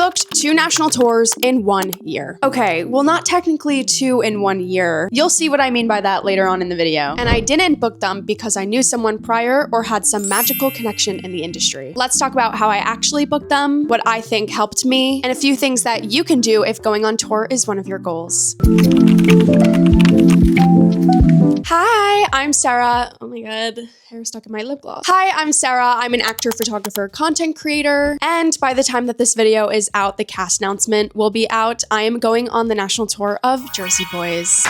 booked 2 national tours in 1 year. Okay, well, not technically 2 in 1 year. You'll see what I mean by that later on in the video. And I didn't book them because I knew someone prior or had some magical connection in the industry. Let's talk about how I actually booked them, what I think helped me, and a few things that you can do if going on tour is one of your goals. Hi, I'm Sarah. Oh my god, hair stuck in my lip gloss. Hi, I'm Sarah. I'm an actor, photographer, content creator, and by the time that this video is out, the cast announcement will be out. I am going on the national tour of Jersey Boys.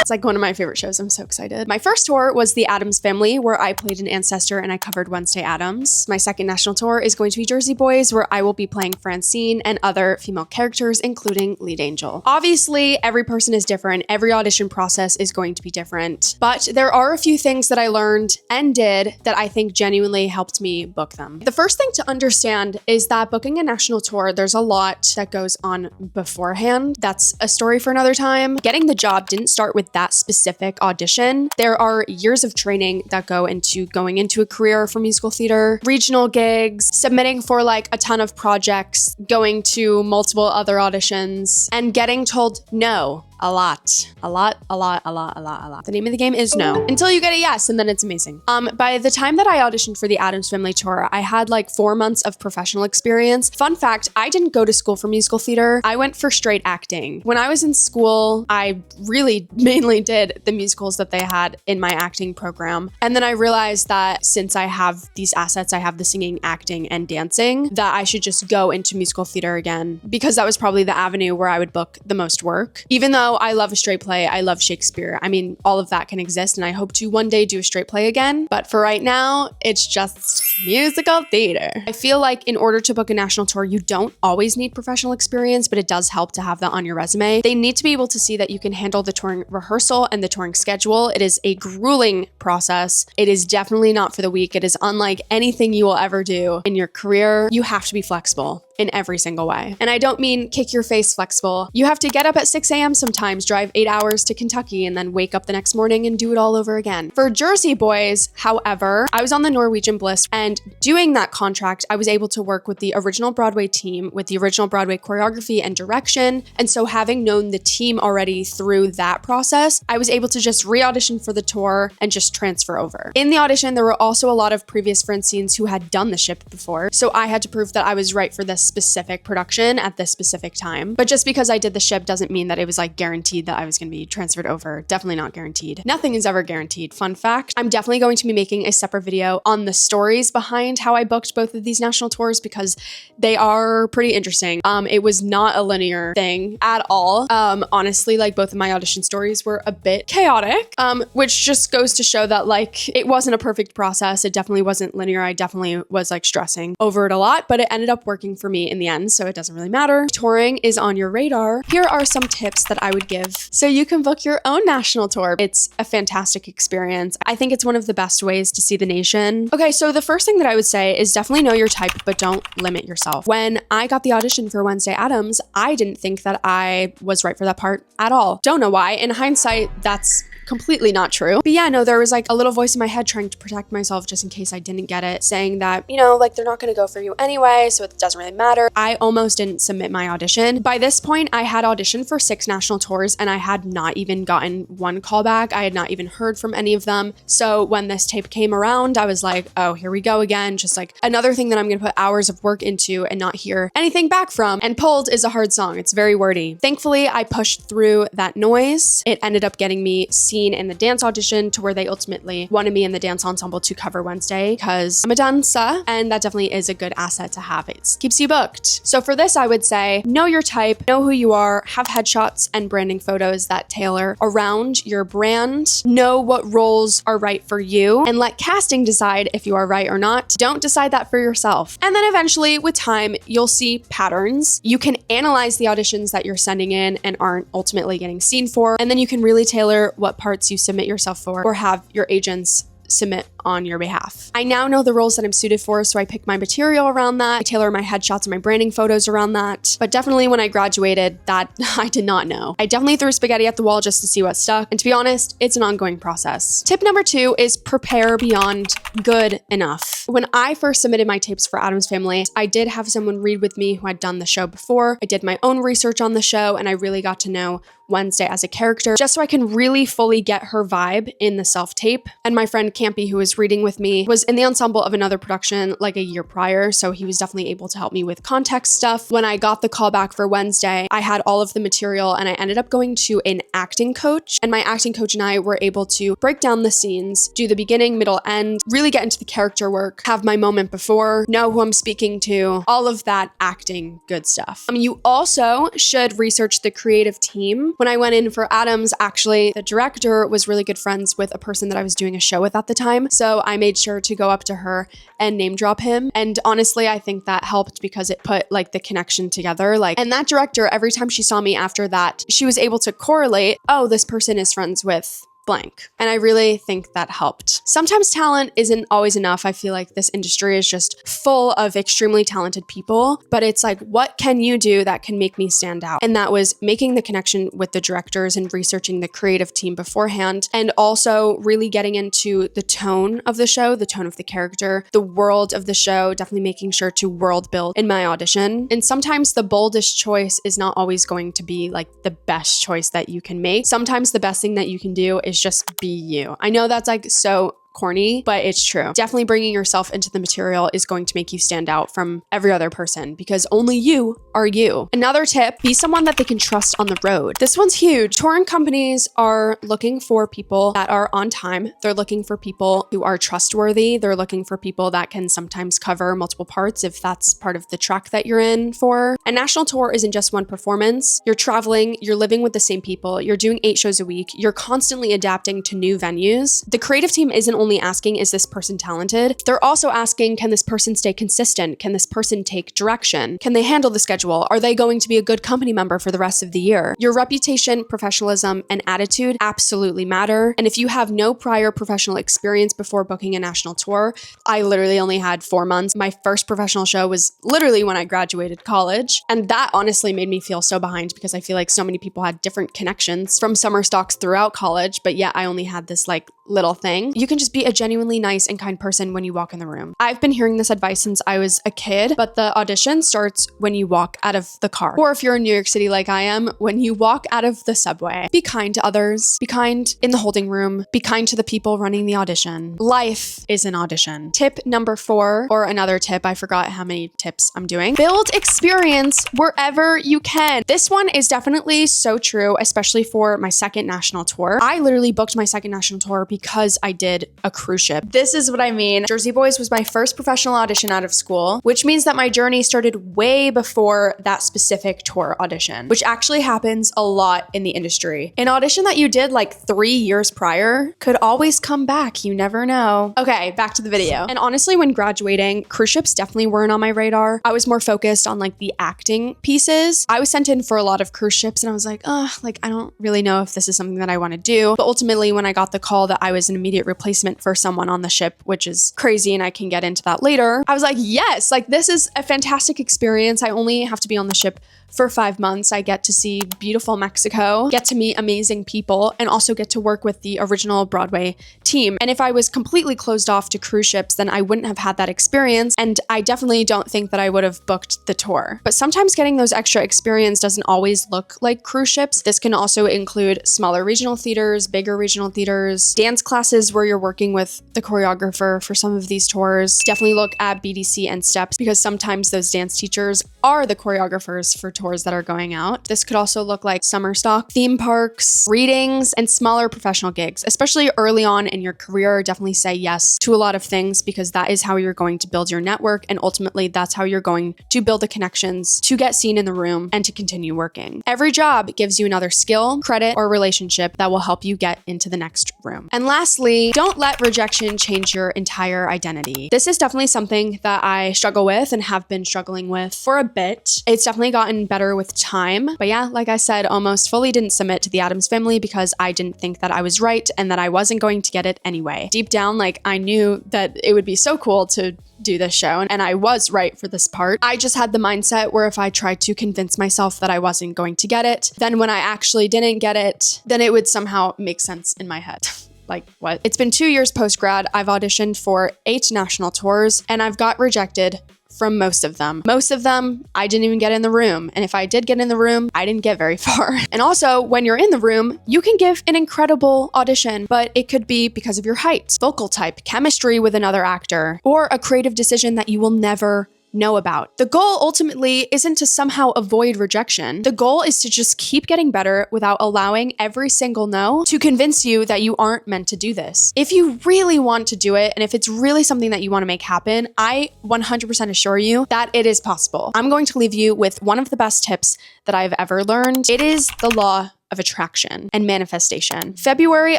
It's like one of my favorite shows. I'm so excited. My first tour was the Addams Family, where I played an ancestor and I covered Wednesday Addams. My second national tour is going to be Jersey Boys, where I will be playing Francine and other female characters, including Lead Angel. Obviously, every person is different. Every audition process is going to be different, but there are a few things that I learned and did that I think genuinely helped me book them. The first thing to understand is that booking a national tour, there's a lot that goes on beforehand. That's a story for another time. Getting the job didn't start with that specific audition. There are years of training that go into going into a career for musical theater, regional gigs, submitting for like a ton of projects, going to multiple other auditions, and getting told no. A lot. The name of the game is no. Until you get a yes, and then it's amazing. By the time that I auditioned for the Addams Family tour, I had like 4 months of professional experience. Fun fact, I didn't go to school for musical theater. I went for straight acting. When I was in school, I really mainly did the musicals that they had in my acting program. And then I realized that since I have these assets, I have the singing, acting, and dancing, that I should just go into musical theater again, because that was probably the avenue where I would book the most work. Even though I love a straight play, I love Shakespeare. I mean, all of that can exist, and I hope to one day do a straight play again. But for right now, it's just musical theater. I feel like in order to book a national tour, you don't always need professional experience, but it does help to have that on your resume. They need to be able to see that you can handle the touring rehearsal and the touring schedule. It is a grueling process. It is definitely not for the weak. It is unlike anything you will ever do in your career. You have to be flexible in every single way. And I don't mean kick your face flexible. You have to get up at 6 a.m. sometimes, drive 8 hours to Kentucky, and then wake up the next morning and do it all over again. For Jersey Boys, however, I was on the Norwegian Bliss, and doing that contract, I was able to work with the original Broadway team, with the original Broadway choreography and direction. And so having known the team already through that process, I was able to just re-audition for the tour and just transfer over. In the audition, there were also a lot of previous Francines who had done the ship before. So I had to prove that I was right for this specific production at this specific time. But just because I did the ship doesn't mean that it was like guaranteed that I was going to be transferred over. Definitely not guaranteed. Nothing is ever guaranteed. Fun fact, I'm definitely going to be making a separate video on the stories behind how I booked both of these national tours, because they are pretty interesting. It was not a linear thing at all. Honestly, like both of my audition stories were a bit chaotic, which just goes to show that like it wasn't a perfect process. It definitely wasn't linear. I definitely was like stressing over it a lot, but it ended up working for me in the end, so it doesn't really matter. Touring is on your radar. Here are some tips that I would give so you can book your own national tour. It's a fantastic experience. I think it's one of the best ways to see the nation. Okay, so the first thing that I would say is definitely know your type, but don't limit yourself. When I got the audition for Wednesday Addams, I didn't think that I was right for that part at all. Don't know why. In hindsight, that's completely not true. But yeah, no, there was like a little voice in my head trying to protect myself just in case I didn't get it, saying that, you know, like they're not going to go for you anyway, so it doesn't really matter. I almost didn't submit my audition. By this point, I had auditioned for 6 national tours and I had not even gotten one callback. I had not even heard from any of them. So when this tape came around, I was like, oh, here we go again. Just like another thing that I'm going to put hours of work into and not hear anything back from. And Pulled is a hard song. It's very wordy. Thankfully, I pushed through that noise. It ended up getting me seen in the dance audition, to where they ultimately wanted me in the dance ensemble to cover Wednesday, because I'm a dancer, and that definitely is a good asset to have. It keeps you booked. So for this, I would say know your type, know who you are, have headshots and branding photos that tailor around your brand, know what roles are right for you, and let casting decide if you are right or not. Don't decide that for yourself. And then eventually, with time, you'll see patterns. You can analyze the auditions that you're sending in and aren't ultimately getting seen for, and then you can really tailor what parts you submit yourself for, or have your agents submit on your behalf. I now know the roles that I'm suited for, so I pick my material around that. I tailor my headshots and my branding photos around that. But definitely when I graduated, that I did not know. I definitely threw spaghetti at the wall just to see what stuck. And to be honest, it's an ongoing process. Tip number 2 is prepare beyond good enough. When I first submitted my tapes for Addams Family, I did have someone read with me who had done the show before. I did my own research on the show, and I really got to know Wednesday as a character, just so I can really fully get her vibe in the self-tape. And my friend Campy, who was reading with me, was in the ensemble of another production like a year prior, so he was definitely able to help me with context stuff. When I got the call back for Wednesday, I had all of the material, and I ended up going to an acting coach, and my acting coach and I were able to break down the scenes, do the beginning, middle, end, really get into the character work, have my moment before, know who I'm speaking to, all of that acting good stuff. You also should research the creative team. When I went in for Addams, actually, the director was really good friends with a person that I was doing a show with at the time. So I made sure to go up to her and name drop him. And honestly, I think that helped because it put like the connection together. And that director, every time she saw me after that, she was able to correlate, oh, this person is friends with blank. And I really think that helped. Sometimes talent isn't always enough. I feel like this industry is just full of extremely talented people, but it's like, what can you do that can make me stand out? And that was making the connection with the directors and researching the creative team beforehand, and also really getting into the tone of the show, the tone of the character, the world of the show, definitely making sure to world build in my audition. And sometimes the boldest choice is not always going to be like the best choice that you can make. Sometimes the best thing that you can do is just be you. I know that's like so corny, but it's true. Definitely bringing yourself into the material is going to make you stand out from every other person because only you are you. Another tip, be someone that they can trust on the road. This one's huge. Touring companies are looking for people that are on time. They're looking for people who are trustworthy. They're looking for people that can sometimes cover multiple parts if that's part of the track that you're in for. A national tour isn't just one performance. You're traveling, you're living with the same people, you're doing 8 shows a week, you're constantly adapting to new venues. The creative team isn't only asking, is this person talented? They're also asking, can this person stay consistent? Can this person take direction? Can they handle the schedule? Are they going to be a good company member for the rest of the year? Your reputation, professionalism, and attitude absolutely matter. And if you have no prior professional experience before booking a national tour, I literally only had 4 months. My first professional show was literally when I graduated college. And that honestly made me feel so behind because I feel like so many people had different connections from summer stocks throughout college, but yet I only had this like little thing. You can just be a genuinely nice and kind person when you walk in the room. I've been hearing this advice since I was a kid, but the audition starts when you walk out of the car. Or if you're in New York City like I am, when you walk out of the subway. Be kind to others. Be kind in the holding room. Be kind to the people running the audition. Life is an audition. Tip number 4, or another tip, I forgot how many tips I'm doing. Build experience wherever you can. This one is definitely so true, especially for my second national tour. I literally booked my second national tour because I did a cruise ship. This is what I mean. Jersey Boys was my first professional audition out of school, which means that my journey started way before that specific tour audition, which actually happens a lot in the industry. An audition that you did like 3 years prior could always come back. You never know. Okay, back to the video. And honestly, when graduating, cruise ships definitely weren't on my radar. I was more focused on like the acting pieces. I was sent in for a lot of cruise ships and I was like, I don't really know if this is something that I want to do. But ultimately, when I got the call that I was an immediate replacement for someone on the ship, which is crazy and I can get into that later, I was like, yes, like this is a fantastic experience. I only have to be on the ship for 5 months. I get to see beautiful Mexico, get to meet amazing people, and also get to work with the original Broadway team. And if I was completely closed off to cruise ships, then I wouldn't have had that experience. And I definitely don't think that I would have booked the tour. But sometimes getting those extra experience doesn't always look like cruise ships. This can also include smaller regional theaters, bigger regional theaters, dance classes where you're working with the choreographer for some of these tours. Definitely look at BDC and steps because sometimes those dance teachers are the choreographers for tours that are going out. This could also look like summer stock, theme parks, readings, and smaller professional gigs. Especially early on in your career, definitely say yes to a lot of things because that is how you're going to build your network, and ultimately that's how you're going to build the connections to get seen in the room and to continue working. Every job gives you another skill, credit, or relationship that will help you get into the next room. And lastly, don't let let rejection change your entire identity. This is definitely something that I struggle with and have been struggling with for a bit. It's definitely gotten better with time. But yeah, like I said, almost fully didn't submit to the Addams Family because I didn't think that I was right and that I wasn't going to get it anyway. Deep down, like, I knew that it would be so cool to do this show, and I was right for this part. I just had the mindset where if I tried to convince myself that I wasn't going to get it, then when I actually didn't get it, then it would somehow make sense in my head. Like, what? It's been 2 years post-grad. I've auditioned for 8 national tours, and I've got rejected from most of them. Most of them, I didn't even get in the room. And if I did get in the room, I didn't get very far. And also, when you're in the room, you can give an incredible audition, but it could be because of your height, vocal type, chemistry with another actor, or a creative decision that you will never know about. The goal ultimately isn't to somehow avoid rejection. The goal is to just keep getting better without allowing every single no to convince you that you aren't meant to do this. If you really want to do it, and if it's really something that you want to make happen, I 100% assure you that it is possible. I'm going to leave you with one of the best tips that I've ever learned. It is the law of attraction and manifestation. February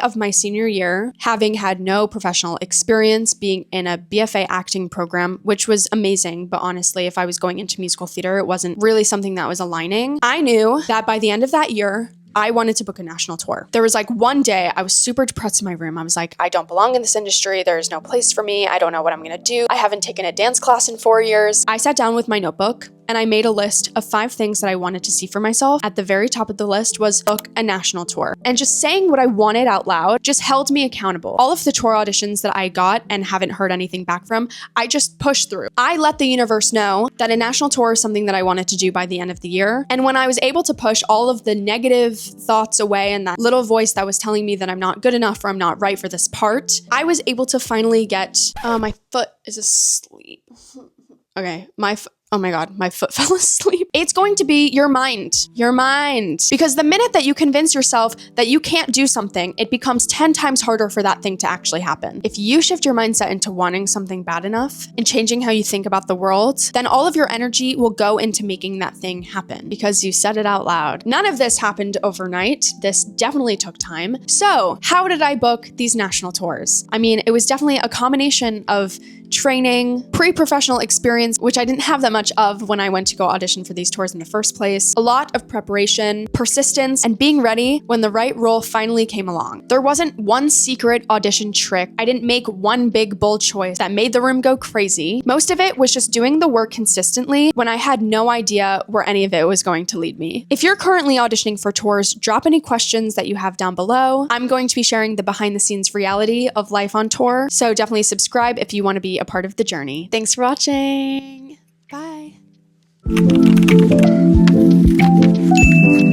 of my senior year, having had no professional experience, being in a BFA acting program, which was amazing, but honestly, if I was going into musical theater, it wasn't really something that was aligning. I knew that by the end of that year, I wanted to book a national tour. There was like one day I was super depressed in my room. I was like, I don't belong in this industry. There's no place for me. I don't know what I'm gonna do. I haven't taken a dance class in 4 years. I sat down with my notebook and I made a list of 5 things that I wanted to see for myself. At the very top of the list was book a national tour. And just saying what I wanted out loud just held me accountable. All of the tour auditions that I got and haven't heard anything back from, I just pushed through. I let the universe know that a national tour is something that I wanted to do by the end of the year. And when I was able to push all of the negative thoughts away and that little voice that was telling me that I'm not good enough or I'm not right for this part, I was able to finally get, my foot is asleep. Okay, oh my God, my foot fell asleep. It's going to be your mind. Because the minute that you convince yourself that you can't do something, it becomes 10 times harder for that thing to actually happen. If you shift your mindset into wanting something bad enough and changing how you think about the world, then all of your energy will go into making that thing happen because you said it out loud. None of this happened overnight. This definitely took time. So how did I book these national tours? I mean, it was definitely a combination of training, pre-professional experience, which I didn't have that much of when I went to go audition for these tours in the first place, a lot of preparation, persistence, and being ready when the right role finally came along. There wasn't one secret audition trick. I didn't make one big bold choice that made the room go crazy. Most of it was just doing the work consistently when I had no idea where any of it was going to lead me. If you're currently auditioning for tours, drop any questions that you have down below. I'm going to be sharing the behind the scenes reality of life on tour, so definitely subscribe if you want to be a part of the journey. Thanks for watching. Bye.